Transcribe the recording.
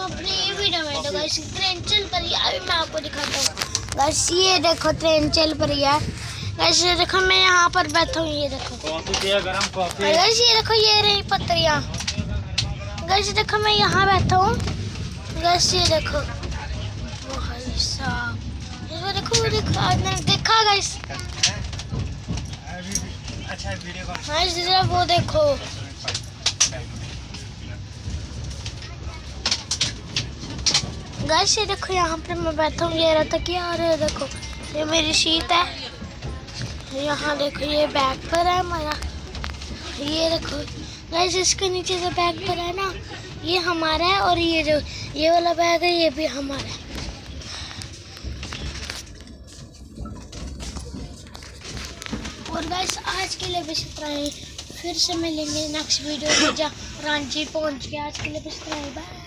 अपनी वीडियो में। तो गाइस ट्रेन चल पड़ी है, अभी मैं आपको दिखाता हूँ। गाइस ये देखो ट्रेन चल पड़ी है। गाइस ये देखो मैं यहाँ पर बैठा हूँ, ये देखो। गरम कॉफी। गाइस ये देखो ये रही पत्रियाँ। गाइस देखो मैं यहाँ बैठा हूँ। गाइस ये देखो भाई साहब, वो देखो आपने देखा गाइस? अच्छा वीडियो कॉल। गाइस वो देखो गाइस, ये देखो यहाँ पे मैं बैठा हूँ, ये रहता क्या। और ये देखो ये मेरी शीट है। यहाँ देखो ये बैग पर है हमारा। ये देखो गाइस इसके नीचे जो बैग पर है ना, ये हमारा है। और ये जो ये वाला बैग है ये भी हमारा है। और गाइस आज के लिए बस इतना ही। फिर से मिलेंगे नेक्स्ट वीडियो में जहाँ रांची पहुँच गया। आज के लिए बस इतना ही, बाय।